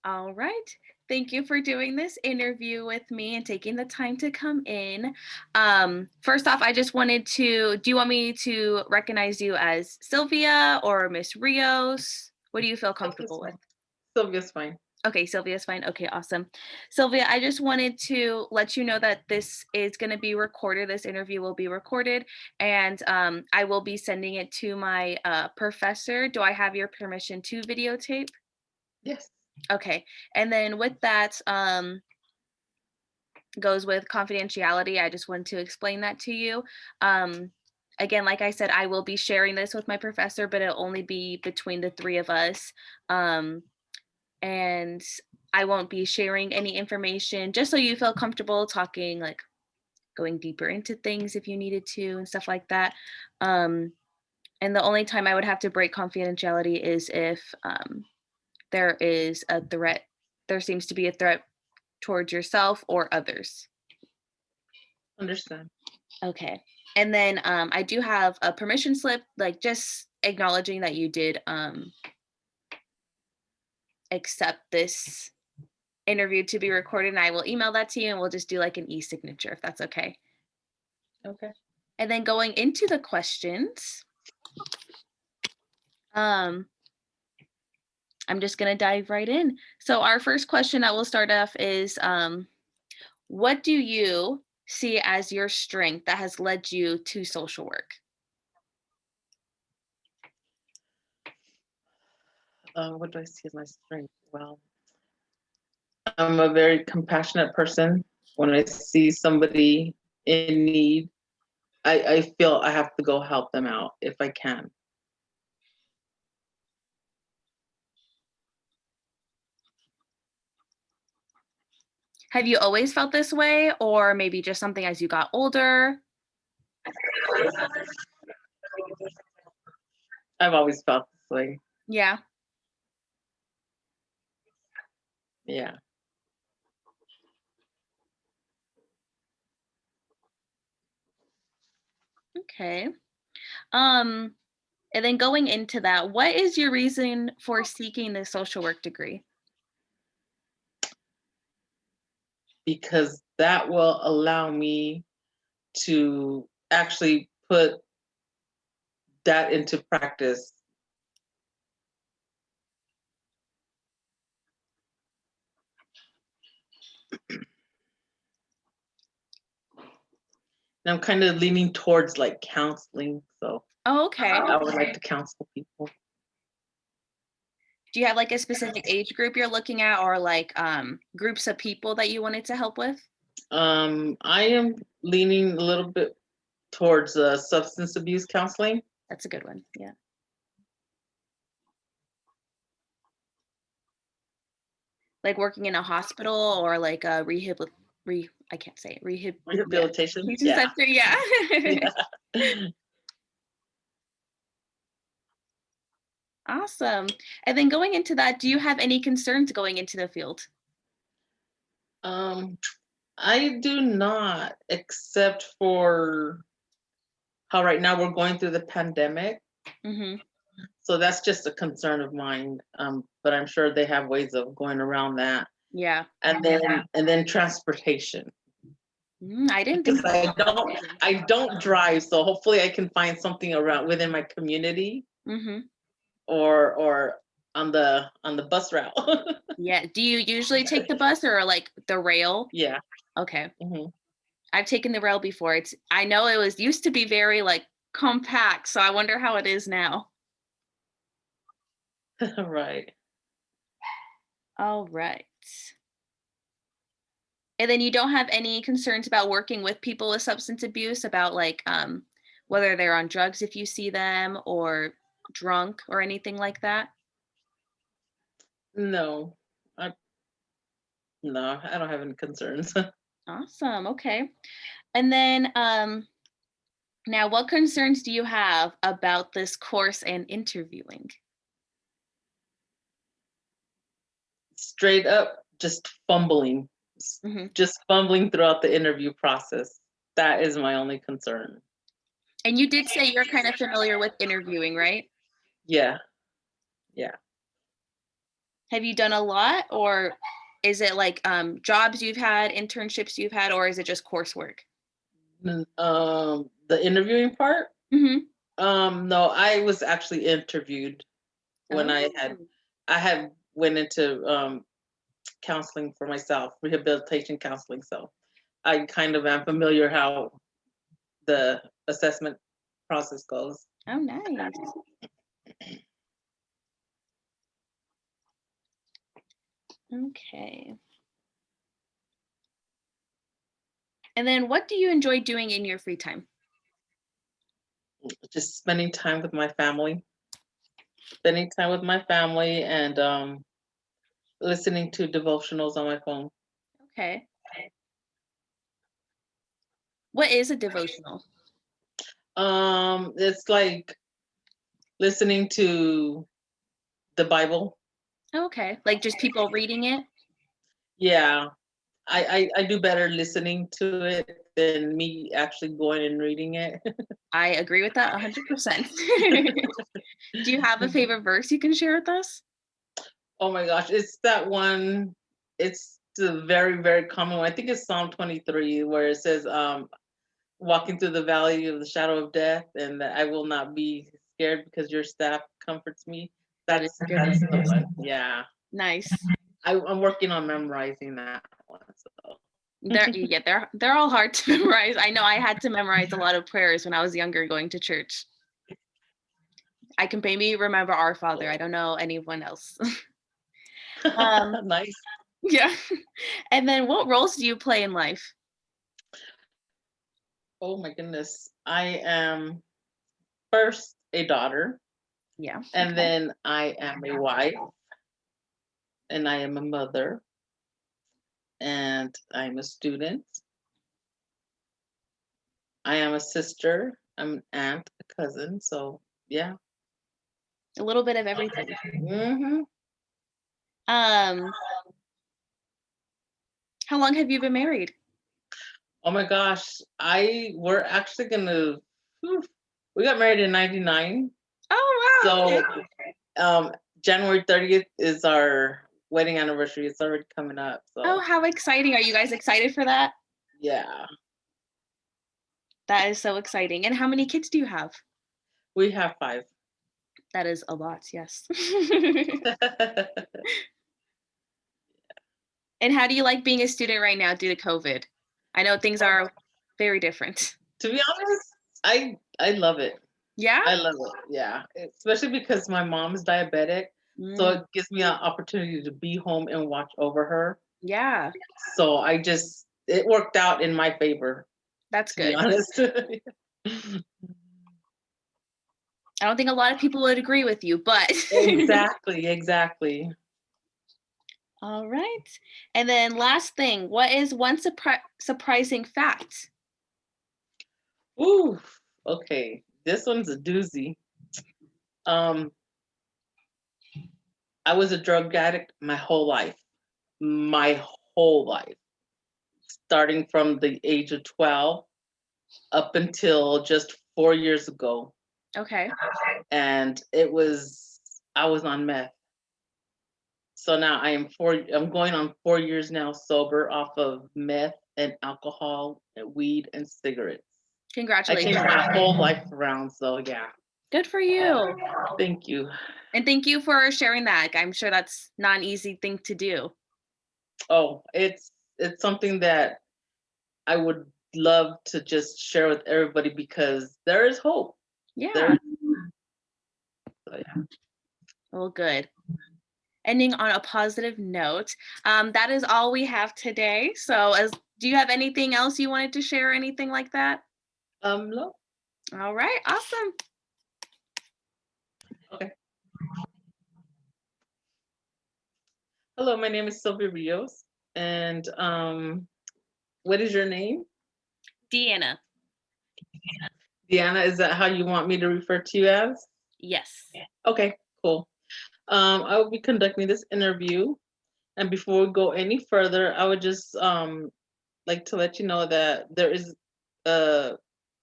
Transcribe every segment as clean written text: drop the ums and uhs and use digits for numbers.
All right. Thank you for doing this interview with me and taking the time to come in. First off, I just wanted to, do you want me to recognize you as Sylvia or Miss Rios? What do you feel Sylvia's comfortable with? fine. Sylvia's fine. Okay, Sylvia's fine. Okay, awesome. Sylvia, I just wanted to let you know that this is going to be recorded. This interview will be recorded, and I will be sending it to my professor. Do I have your permission to videotape? Yes. Okay. And then with that, goes with confidentiality. I just wanted to explain that to you. Um, Again, like I said, I will be sharing this with my professor, but it'll only be between the three of us. And I won't be sharing any information just so you feel comfortable talking, like going deeper into things if you needed to and stuff like that. Um, and the only time I would have to break confidentiality is if there is a threat, there seems to be a threat towards yourself or others. Understand. Okay. And then I do have a permission slip, like just acknowledging that you did accept this interview to be recorded. And I will email that to you and we'll just do like an e signature if that's okay. Okay. And then going into the questions, um, I'm just going to dive right in. So, our first question that we'll start off is what do you see as your strength that has led you to social work? What do I see as my strength? Well, I'm a very compassionate person. When I see somebody in need, I feel I have to go help them out if I can. Have you always felt this way, or maybe just something as you got older? I've always felt this way. Yeah. Yeah. Okay. Um, and then going into that, what is your reason for seeking the social work degree? Because that will allow me to actually put that into practice. And I'm kind of leaning towards like counseling, so Oh, okay. I would like to counsel people. Do you have like a specific age group you're looking at, or like groups of people that you wanted to help with? I am leaning a little bit towards substance abuse counseling. That's a good one. Yeah. Like working in a hospital or like a I can't say it. Yeah. Rehabilitation. Rehabilitation Yeah. center, yeah. Yeah. Awesome. And then going into that, do you have any concerns going into the field? Um, I do not, except for how right now we're going through the pandemic. Mhm. So that's just a concern of mine. But I'm sure they have ways of going around that. Yeah. And then transportation. I didn't think Because about I don't transportation. I don't drive, so hopefully I can find something around within my community Mhm. or on the bus route. Yeah. Do you usually take the bus or like the rail? Yeah. Okay. Hmm. I've taken the rail before. I know it was used to be very like compact, so I wonder how it is now. Right. All right. And then you don't have any concerns about working with people with substance abuse, about like whether they're on drugs if you see them or drunk or anything like that? No. I no, I don't have any concerns. Awesome. Okay. And then now what concerns do you have about this course and interviewing? Straight up just fumbling. Mhm. Just fumbling throughout the interview process. That is my only concern. And you did say you're kind of familiar with interviewing, right? Yeah. Yeah. Have you done a lot, or is it like jobs you've had, internships you've had, or is it just coursework? The interviewing part. Hmm. No, I was actually interviewed when Oh, I had went into counseling for myself, rehabilitation counseling. So I kind of am familiar how the assessment process goes. oh, nice. Okay. And then what do you enjoy doing in your free time? Just spending time with my family, and listening to devotionals on my phone. Okay. What is a devotional? It's like listening to the Bible. Oh, okay. Like just people reading it? Yeah, I do better listening to it than me actually going and reading it. I agree with that 100%. Do you have a favorite verse you can share with us? Oh my gosh, it's that one. It's the very, very common one. I think it's Psalm 23, where it says, walking through the valley of the shadow of death, and that I will not be scared because your staff comforts me. That is a good That's the one. one. Yeah. Nice. I'm working on memorizing that one. So They're all hard to memorize. I know I had to memorize a lot of prayers when I was younger going to church. I can maybe remember Our Father. I don't know anyone else. um, nice. yeah. And then what roles do you play in life? Oh my goodness. I am first a daughter, Yeah. and Okay. then I am a wife, and I am a mother, and I'm a student. I am a sister. I'm an aunt, a cousin. So yeah. A little bit of everything. Hmm. Um, how long have you been married? Oh my gosh. We're actually gonna whew, we got married in 99. Oh, wow. So Okay. um January 30th is our wedding anniversary. It's already coming up. Oh, So how exciting. Are you guys excited for that? yeah. That is so exciting. And how many kids do you have? We have 5. That is a lot, yes. And how do you like being a student right now due to COVID? I know things are very different. To be honest, I love it. Yeah? I love it. Yeah, especially because my mom's diabetic, so Mm, it gives me an opportunity to be home and watch over her. yeah, So it worked out in my favor, that's to be good. honest. I don't think a lot of people would agree with you, but Exactly, exactly. all right. And then last thing, what is one surprising fact? Ooh, okay. This one's a doozy. Um, I was a drug addict my whole life. My whole life. Starting from the age of 12 up until just 4 years ago. Okay. And I was on meth. So now I'm going on 4 years now sober off of meth and alcohol and weed and cigarettes. I changed Congratulations. my whole life around. So yeah, Good for you. thank you. And thank you for sharing that. I'm sure that's not an easy thing to do. Oh, it's something that I would love to just share with everybody because there is hope. Yeah. There, so yeah. Well, good. Ending on a positive note. That is all we have today. So, do you have anything else you wanted to share, or anything like that? No, All right, awesome. okay. Hello, my name is Sylvia Rios, and what is your name? Deanna. Deanna. Is that how you want me to refer to you as? Yes. Okay, cool. I will be conducting this interview, and before we go any further, I would just like to let you know that there is a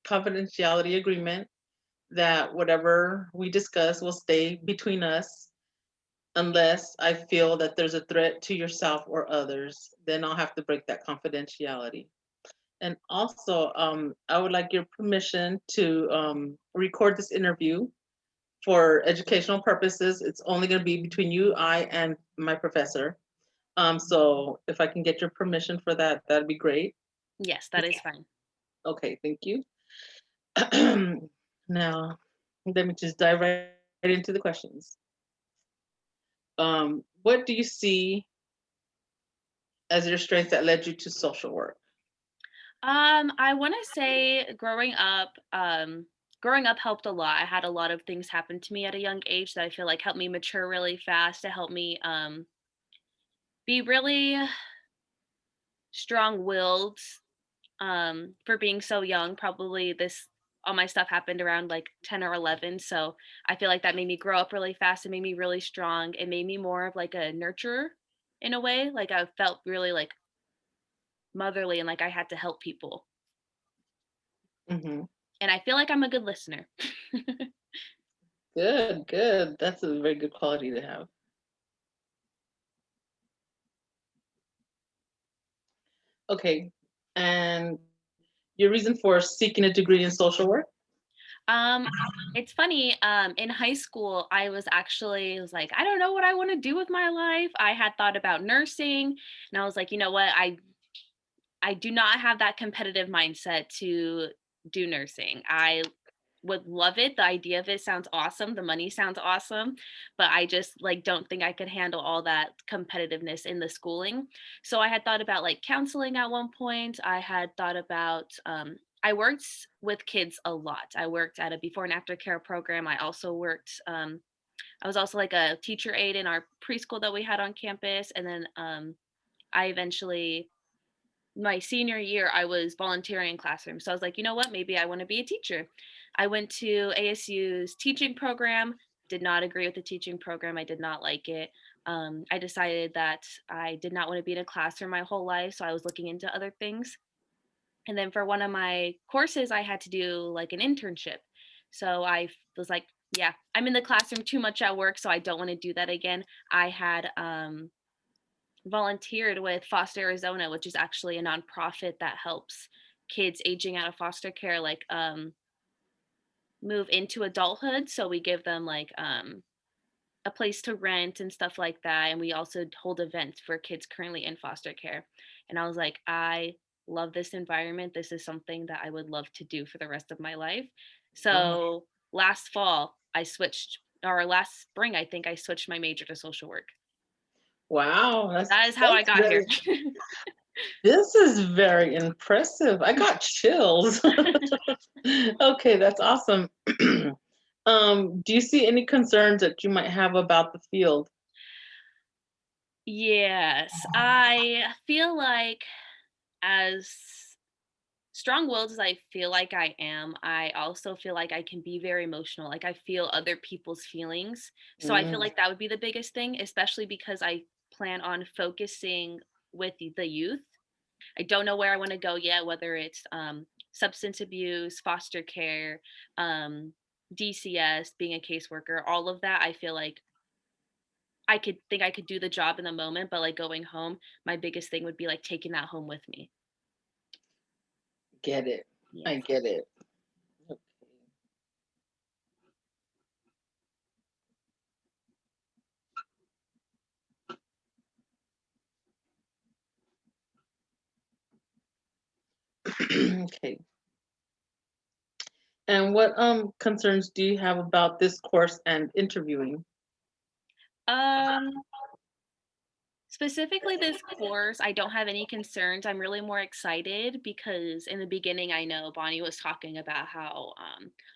confidentiality agreement that whatever we discuss will stay between us. unless I feel that there's a threat to yourself or others, then I'll have to break that confidentiality. And also, I would like your permission to record this interview for educational purposes. It's only going to be between you, I, and my professor. So if I can get your permission for that, that'd be great. Yes, that is fine. Okay, thank you. Now, let me just dive right into the questions. What do you see as your strength that led you to social work? I want to say growing up helped a lot. I had a lot of things happen to me at a young age that I feel like helped me mature really fast, to help me be really strong-willed for being so young. Probably this all my stuff happened around like 10 or 11, so I feel like that made me grow up really fast. It made me really strong. It made me more of like a nurturer in a way. Like I felt really like motherly and like I had to help people. Hmm. And I feel like I'm a good listener. Good, good. That's a very good quality to have. Okay. And your reason for seeking a degree in social work? Um, it's funny, in high school, I was like, "I don't know what I wanna do with my life." I had thought about nursing, and I was like, "You know what? I do not have that competitive mindset to do nursing. I would love it. The idea of it sounds awesome. The money sounds awesome, but I just like don't think I could handle all that competitiveness in the schooling. So I had thought about like counseling at one point. I had thought about I worked with kids a lot. I worked at a before and after care program. I was also like a teacher aide in our preschool that we had on campus, and then I eventually my senior year, I was volunteering in classrooms. So I was like, you know what? Maybe I want to be a teacher. I went to ASU's teaching program, did not agree with the teaching program. I did not like it. I decided that I did not want to be in a classroom my whole life. So I was looking into other things. And then for one of my courses, I had to do like an internship. So was like, yeah, I'm in the classroom too much at work. So I don't want to do that again. I had volunteered with Foster Arizona, which is actually a nonprofit that helps kids aging out of foster care like move into adulthood. So we give them like a place to rent and stuff like that, and we also hold events for kids currently in foster care. And I was like, I love this environment. This is something that I would love to do for the rest of my life. Wow. So last fall I switched, or last spring I think I switched my major to social work. Wow, That is how I got here. this is very impressive. I got chills. Okay, that's awesome. Do you see any concerns that you might have about the field? Yes, I feel like as strong-willed as I feel like I am, I also feel like I can be very emotional. Like I feel other people's feelings. So I feel Mm, like that would be the biggest thing, especially because I plan on focusing with the youth. I don't know where I want to go yet, whether it's substance abuse, foster care, um, DCS, being a caseworker, all of that. I feel like I could do the job in the moment, but, like, going home, my biggest thing would be, like, taking that home with me. get it. I Yes. get it. Okay. And what concerns do you have about this course and interviewing? Um, Specifically this course, I don't have any concerns. I'm really more excited because in the beginning, I know Bonnie was talking about how,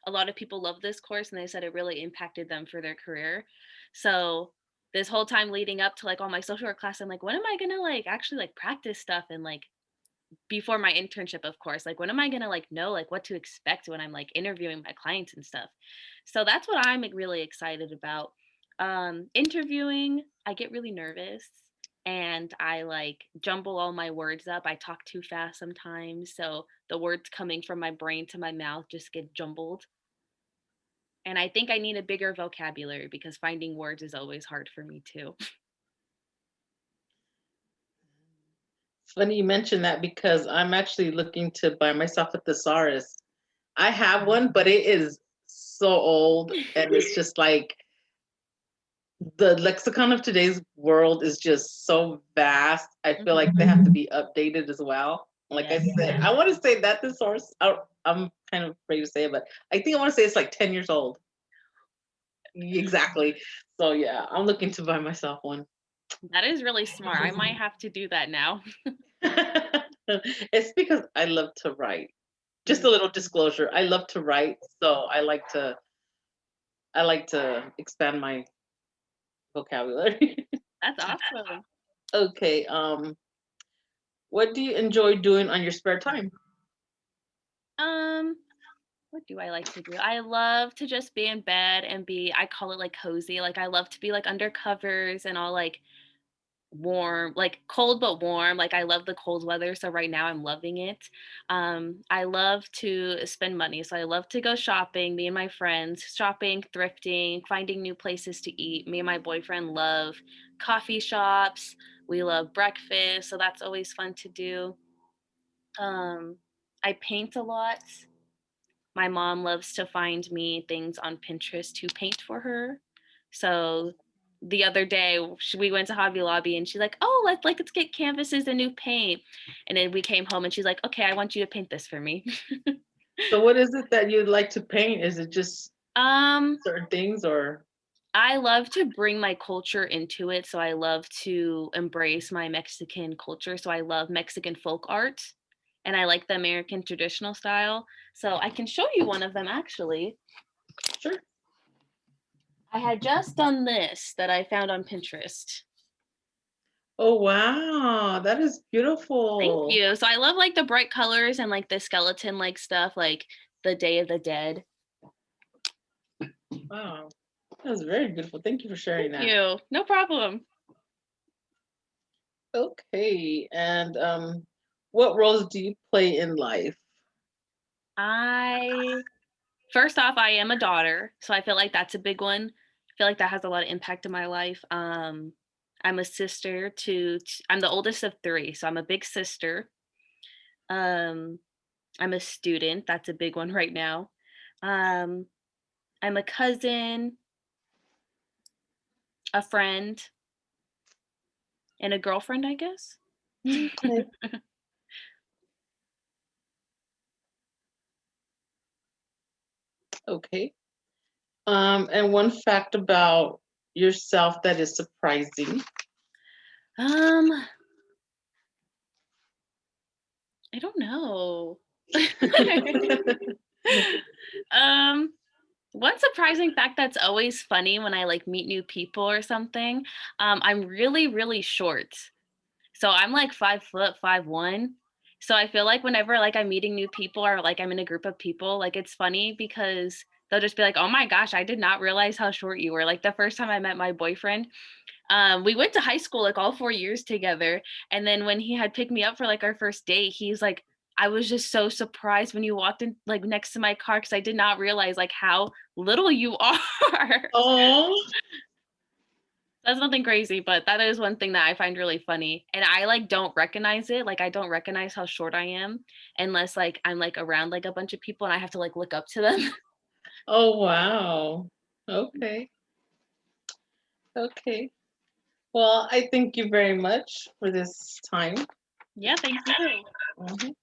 a lot of people love this course, and they said it really impacted them for their career. So, this whole time leading up to, like, all my social work class, I'm like, "When am I gonna, like, actually, like, practice stuff and, like" before my internship, of course, like, when am I gonna, like, know, like, what to expect when I'm, like, interviewing my clients and stuff? So that's what I'm, like, really excited about. Interviewing, I get really nervous, and I, like, jumble all my words up. I talk too fast sometimes, so the words coming from my brain to my mouth just get jumbled, And I think I need a bigger vocabulary because finding words is always hard for me too. It's funny you mentioned that because I'm actually looking to buy myself a thesaurus. I have one, but it is so old, and it's just like the lexicon of today's world is just so vast. I feel like they have to be updated as well. Like I said, I want to say that the source, I'm kind of afraid to say it, but I think I want to say it's like 10 years old. Exactly. So yeah, I'm looking to buy myself one. That is really smart. I might have to do that now. It's because I love to write. Just a little disclosure, I love to write, so I like to expand my vocabulary. That's awesome. Okay, what do you enjoy doing on your spare time? Um, what do I like to do? I love to just be in bed and be I call it like cozy. Like I love to be like under covers and all like warm, like cold but warm. Like I love the cold weather, so right now I'm loving it. I love to spend money, so I love to go shopping. Me and my friends shopping, thrifting, finding new places to eat. Me and my boyfriend love coffee shops. We love breakfast, so that's always fun to do. Um, I paint a lot. My mom loves to find me things on Pinterest to paint for her. So the other day we went to Hobby Lobby and she's like, "Oh, let's get canvases and new paint." And then we came home and she's like, "Okay, I want you to paint this for me." So what is it that you'd like to paint? Is it just um, certain things or I love to bring my culture into it, so I love to embrace my Mexican culture. So I love Mexican folk art and I like the American traditional style. So I can show you one of them actually. sure. I had just done this that I found on Pinterest. Oh wow, that is Thank beautiful. you. So I love like the bright colors and like the skeleton like stuff, like the Day of the Dead. Wow. That was very beautiful. Thank you for sharing Thank that. you. No problem. Okay. And what roles do you play in life? I First off, I am a daughter, so I feel like that's a big one. I feel like that has a lot of impact in my life. I'm a sister I'm the oldest of three, so I'm a big sister. Um, I'm a student. That's a big one right now. Um, I'm a cousin, a friend, and a girlfriend, I guess. Okay. Okay. And one fact about yourself that is surprising. Um, I don't know. Um, One surprising fact that's always funny when I like meet new people or something, I'm really, really short. So I'm like 5 foot 5'1". So I feel like whenever like I'm meeting new people or like I'm in a group of people, like it's funny because they'll just be like, "Oh my gosh, I did not realize how short you were." Like the first time I met my boyfriend, we went to high school like all 4 years together. And then when he had picked me up for like our first date, he's like, I was just so surprised when you walked in like next to my car because I did not realize like how little you are. Oh, That's nothing crazy, but that is one thing that I find really funny. And I like don't recognize it. Like I don't recognize how short I am unless like I'm like around like a bunch of people and I have to like look up to them. oh wow. Okay. Okay. Well, I thank you very much for this time. Yeah, thank you. Mhm.